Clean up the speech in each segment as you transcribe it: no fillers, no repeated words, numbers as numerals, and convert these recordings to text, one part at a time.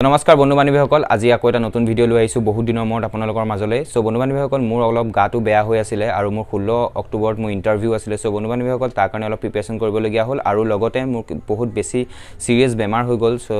নমস্কাৰ বন্ধু বান্ধৱীসকল আজি আকৌ এটা নতুন ভিডিঅ' লৈ আহিছোঁ বহুত দিনৰ মূৰত আপোনালোকৰ মাজলৈ সো বন্ধু বান্ধৱীসকল মোৰ অলপ গাটো বেয়া হৈ আছিল আৰু মোৰ 16 অক্টোবৰত মোৰ ইন্টাৰভিউ আছিল সো বন্ধু বান্ধৱীসকল তাৰ কাৰণে অলপ প্ৰিপাৰেচন কৰিবলগীয়া হ'ল আৰু লগতে মোৰ বহুত বেছি সিৰিয়াস বেমাৰ হৈ গ'ল সো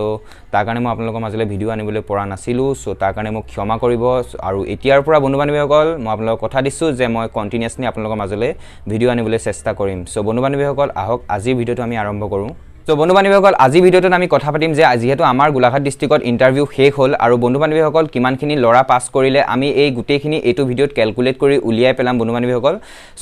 তাৰ কাৰণে মই আপোনালোকৰ মাজলৈ ভিডিঅ' আনিবলৈ পৰা নাছিলোঁ সো তাৰ কাৰণে মোক ক্ষমা কৰিব আৰু এতিয়াৰ পৰা বন্ধু বান্ধৱীসকল মই আপোনালোকক কথা দিছোঁ যে মই কন্টিনিউয়াছলি আপোনালোকৰ মাজলৈ ভিডিঅ' আনিবলৈ চেষ্টা কৰিম সো বন্ধু বান্ধৱীসকল আহক আজি ভিডিঅ'টো আমি আৰম্ভ কৰোঁ তো বন্ধু বান্ধৱীসকল আজি ভিডিঅ'টোত আমি কথা পাতিম যে যেহেতু আমাৰ গোলাঘাট ডিস্ট্ৰিক্টত ইন্টাৰভিউ শেষ হ'ল আৰু বন্ধু বান্ধৱীসকল কিমানখিনি লৰা পাস কৰিলে আমি এই গুটেইখিনি এটো ভিডিঅ'ত ক্যালকুলেট কৰি উলিয়াই পেলাম বন্ধু বান্ধৱীসকল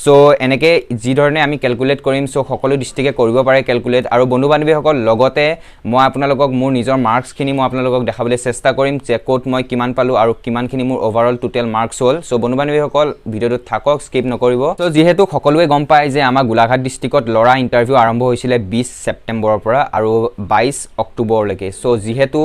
সো এনেকে যি ধৰণে আমি ক্যালকুলেট কৰিম সো সকলো ডিস্ট্ৰিক্টে কৰিব পাৰে ক্যালকুলেট আৰু বন্ধু বান্ধৱীসকল লগতে মই আপোনালোকক মোৰ নিজৰ মাৰ্কছখিনি মই আপোনালোকক দেখাবলৈ চেষ্টা কৰিম যে কোট মই কিমান পালো আৰু কিমানখিনি মোৰ ওভাৰঅল টোটাল মাৰ্কছ হ'ল সো বন্ধু বান্ধৱীসকল ভিডিঅ'টো থাকক স্কিপ নকৰিব সো যেহেতু সকলোৱে গম পায় যে আমাৰ গোলাঘাট ডিস্ট্ৰিক্টত লৰা ইন্টাৰভিউ আৰম্ভ হৈছিল 20 সেপ্টেম্বৰ পৰা আৰু 22 অক্টোবৰ লৈকে সো যেহেতু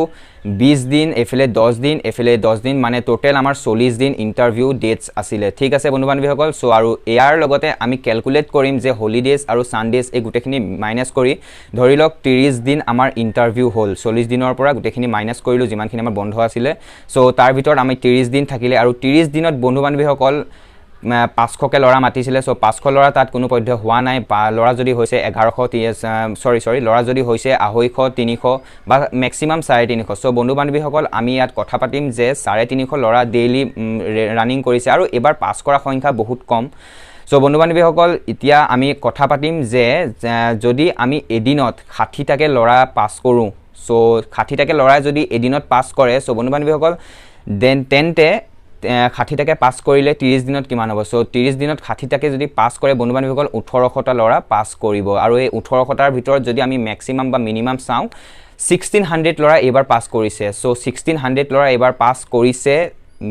20 দিন এফালে 10 দিন এফালে 10 দিন মানে টোটাল আমাৰ 40 দিন ইন্টাৰভিউ ডেটস আছিল ঠিক আছে বন্ধু বান্ধৱীসকল সো আৰু ইয়াৰ লগতে আমি ক্যালকুলেট কৰিম যে হলিডেজ আৰু সানডেজ এই গুটেখিনি মাইনাস কৰি ধৰি লওক 30 দিন আমাৰ ইন্টাৰভিউ হ'ল 40 দিনৰ পৰা গুটেখিনি মাইনাস কৰিলো যিমানখিনি আমাৰ বন্ধ আছিল সো তাৰ ভিতৰত আমি 30 দিন থাকিলে আৰু 30 দিনত বন্ধু বান্ধৱীসকল 500 কে লৰা মাতিছিলে সো 500 লৰা তাত কোনো পদ্ধতি হোৱা নাই লৰা যদি হৈছে 1100 সৰি লৰা যদি হৈছে 250 300 বা ম্যাক্সিমাম 350 সো বন্ধু বান্ধৱীসকল আমি ইয়াত কথা পাতিম যে 350 লৰা ডেইলি ৰানিং কৰিছে আৰু এবাৰ পাস কৰা সংখ্যা বহুত কম সো বন্ধু বান্ধৱীসকল এতিয়া আমি কথা পাতিম যে যদি আমি এদিনত 60 টাকে লৰা পাস কৰো সো 60 টাকে লৰা যদি এদিনত পাস কৰে সো বন্ধু বান্ধৱীসকল দেন তেন্তে 60 টাকে পাস কৰিলে 30 দিনত কিমান হ'ব সো 30 দিনত 60 টাকে যদি পাস কৰে বন্ধু বান্ধৱীসকল 1800 টা লৰা পাস কৰিব আৰু এই 1800 টাৰ ভিতৰত যদি আমি ম্যাক্সিমাম বা মিনিমাম চাও 1600 লৰা এবাৰ পাস কৰিছে সো 1600 লৰা এবাৰ পাস কৰিছে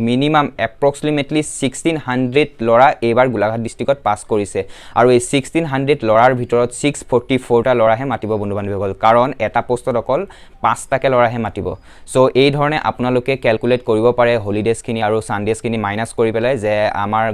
মিনিমাম এপ্ৰক্সিমেটলি 1600 লৰা এবাৰ গোলাঘাট ডিস্ট্ৰিক্টত পাস কৰিছে আৰু এই 1600 লৰাৰ ভিতৰত 644 টা লৰাহে মাতিব বন্ধু বান্ধৱীসকল কাৰণ এটা পোষ্টত অকল 5 টাকে লৰাহে মাতিব সো এই ধৰণে আপোনালোকে ক্যালকুলেট কৰিব পাৰে হলিডেজখিনি আৰু সানডেজখিনি মাইনাস কৰি পেলাই যে আমাৰ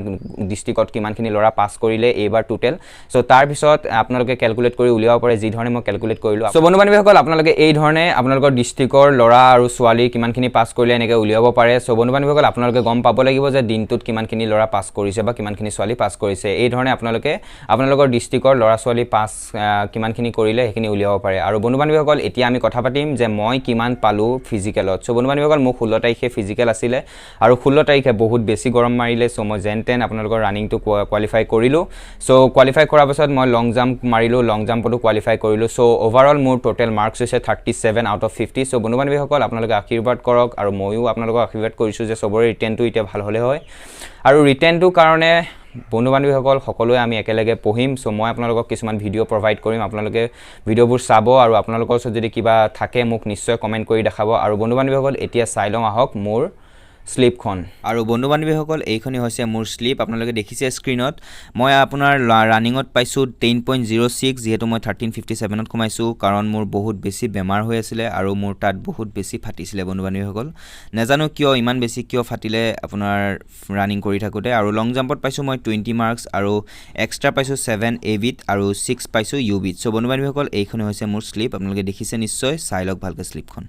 ডিস্ট্ৰিক্টত কিমানখিনি লৰা পাস কৰিলে এবাৰ টোটাল সো তাৰ পিছত আপোনালোকে ক্যালকুলেট কৰি উলিয়াব পাৰে যি ধৰণে মই ক্যালকুলেট কৰিলো সো বন্ধু বান্ধৱীসকল আপোনালোকে এই ধৰণে আপোনালোকৰ ডিস্ট্ৰিক্টৰ লৰা আৰু ছোৱালী কিমানখিনি পাস কৰিলে এনেকৈ উলিয়াব পাৰে সো বন্ধু বান্ধৱীসকল আপোনালোকে গম পাব লাগিব যে দিনটোত কিমানখিনি লৰা পাস কৰিছে বা কিমানখিনি ছোৱালী পাস কৰিছে এই ধৰণে আপোনালোকে আপোনালোকৰ ডিস্ট্ৰিক্টৰ লৰা ছোৱালী পাস কিমানখিনি কৰিলে হেখিনি উলিয়াব পাৰে আৰু বন্ধু বান্ধৱীসকল এতিয়া আমি কথা পাতিম যে মই কিমান পালো ফিজিক্যালত সো বন্ধু বান্ধৱীসকল মোক 16 তাৰিখে ফিজিক্যাল আছিল আৰু 16 তাৰিখে বহুত বেছি গৰম মাৰিলে সো মই জেনটেন আপোনালোকৰ ৰানিংটো কোৱালিফাই কৰিলো সো কোৱালিফাই কৰাৰ পাছত মই লং জাম্প মাৰিলো লং জাম্পটো কোৱালিফাই কৰিলো সো ওভাৰঅল মোৰ টোটাল মাৰ্কছ হৈছে 37 আউট অফ 50 সো বন্ধু বান্ধৱীসকল আপোনালোকে আশীৰ্বাদ কৰক আৰু মইও আপোনালোকক আশীৰ্বাদ কৰিছো যে সবৰে ৰিটেনটো ইতে ভাল হলে হয় আৰু ৰিটেনটো কাৰণে বন্ধু বান্ধৱীসকল সকলোৱে আমি একেলগে পঢ়িম সো মই আপোনালোকক কিছুমান ভিডিঅ' প্ৰভাইড কৰিম আপোনালোকে ভিডিঅ'বোৰ চাব আৰু আপোনালোকৰ ওচৰত যদি কিবা থাকে মোক নিশ্চয় কমেন্ট কৰি দেখাব আৰু বন্ধু বান্ধৱীসকল এতিয়া চাই লওঁ আহক মোৰ স্লিপখন আৰু বন্ধু বান্ধৱীসকল এইখনি হৈছে মোৰ স্লিপ আপোনালোকে দেখিছে স্ক্ৰিনত মই আপোনাৰ ৰানিংত পাইছো 10.06 যেহেতু মই 1357 ত কমাইছো কাৰণ মোৰ বহুত বেছি বেমাৰ হৈ আছিল আৰু মোৰ তাত বহুত বেছি ফাটিছিলে বন্ধু বান্ধৱীসকল নেজানো কিয় ইমান বেছি কিয় ফাটিলে আপোনাৰ ৰানিং কৰি থাকোতে আৰু লং জাম্পত পাইছো মই 20 মাৰ্কছ আৰু এক্সট্ৰা পাইছো 7 এবিট আৰু 6 পাইছো ইউবিট সো বন্ধু বান্ধৱীসকল এইখনি হৈছে মোৰ স্লিপ আপোনালোকে দেখিছে নিশ্চয় চাই লওক ভালকৈ স্লিপখন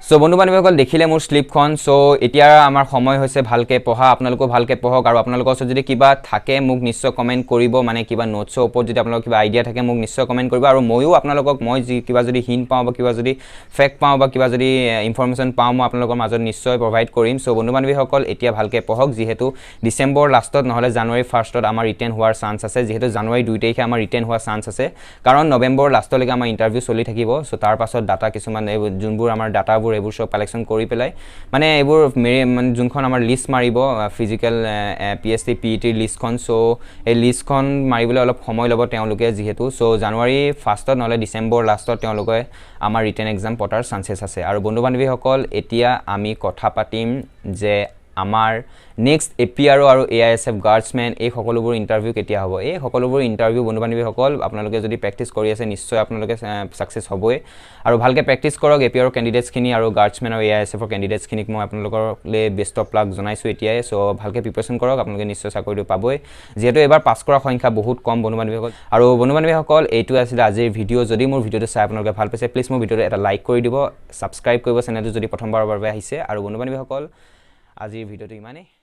সো বন্ধু বান্ধৱীসকল দেখিলে মোৰ স্লিপখন সো এতিয়া আমাৰ সময় হৈছে ভালকে পঢ়া আপোনালোকো ভালকে পঢ়ক আৰু আপোনালোকৰ ওচৰত যদি কিবা থাকে মোক নিশ্চয় কমেন্ট কৰিব মানে কিবা নোটছৰ ওপৰত যদি আপোনালোকৰ কিবা আইডিয়া থাকে মোক নিশ্চয় কমেন্ট কৰিব আৰু মইও আপোনালোকক মই কিবা যদি হিন্ট পাওঁ বা কিবা যদি ফেক্ট পাওঁ বা কিবা যদি ইনফৰমেশন পাওঁ মই আপোনালোকৰ মাজত নিশ্চয় প্ৰভাইড কৰিম সো বন্ধু বান্ধৱীসকল এতিয়া ভালকে পঢ়ক যেহেতু ডিসেম্বৰ লাষ্টত নহলে জানুৱাৰী ফাৰ্ষ্টত আমাৰ ৰিটেন হোৱাৰ চান্স আছে যেহেতু জানুৱাৰী 2 তাৰিখে আমাৰ ৰিটেন হোৱাৰ চান্স আছে কাৰণ নৱেম্বৰ লাষ্টলৈকে আমাৰ ইন্টাৰভিউ চলি থাকিব সো তাৰ পাছত ডাটা কিছুমান যোনবোৰ আমাৰ ডাটাবোৰ এবোৰ সব কালেকশন কৰি পেলাই মানে এবোৰ মানে যোনখন আমাৰ লিষ্ট মাৰিব ফিজিক্যাল পিএসটি পিইটি লিষ্টখন সো এই লিষ্টখন মাৰিবলৈ অলপ সময় ল'ব তেওঁলোকে যেহেতু সো জানুৱাৰী ফাৰ্ষ্টত নহলে ডিসেম্বৰ লাষ্টত তেওঁলোকে আমাৰ ৰিটেন এক্সাম পটাৰ চান্সেছ আছে আৰু বন্ধু বান্ধৱীসকল এতিয়া আমি কথা পাতিম যে আমাৰ নেক্সট APR আৰু AISF গাৰ্ডছমেন এই সকলোবোৰ ইণ্টাৰভিউ কেতিয়া হ'ব এই সকলোবোৰ ইণ্টাৰভিউ বন্ধু বান্ধৱীসকল আপোনালোকে যদি প্ৰেক্টিছ কৰি আছে নিশ্চয় আপোনালোকে ছাকচেছ হ'বই আৰু ভালকৈ প্ৰেক্টিছ কৰক APR কেণ্ডিডেটছখিনি আৰু গাৰ্ডছমেন আৰু AISF কেণ্ডিডেটছখিনিক মই আপোনালোকলৈ বেষ্ট অফ লাক জনাইছোঁ এতিয়াই চ' ভালকৈ প্ৰিপেৰেশ্যন কৰক আপোনালোকে নিশ্চয় চাকৰিটো পাবই যিহেতু এবাৰ পাছ কৰাৰ সংখ্যা বহুত কম বন্ধু বান্ধৱীসকল আৰু বন্ধু বান্ধৱীসকল এইটো আছিল আজিৰ ভিডিঅ' যদি মোৰ ভিডিঅ'টো চাই আপোনালোকে ভাল পাইছে প্লিজ মোৰ ভিডিঅ'টো এটা লাইক কৰি দিব ছাবস্ক্ৰাইব কৰিব চেনেলটো যদি প্ৰথমবাৰৰ বাবে আহিছে আৰু বন্ধু বান্ধৱীসকল আজিৰ ভিডিঅ'টো ইমানেই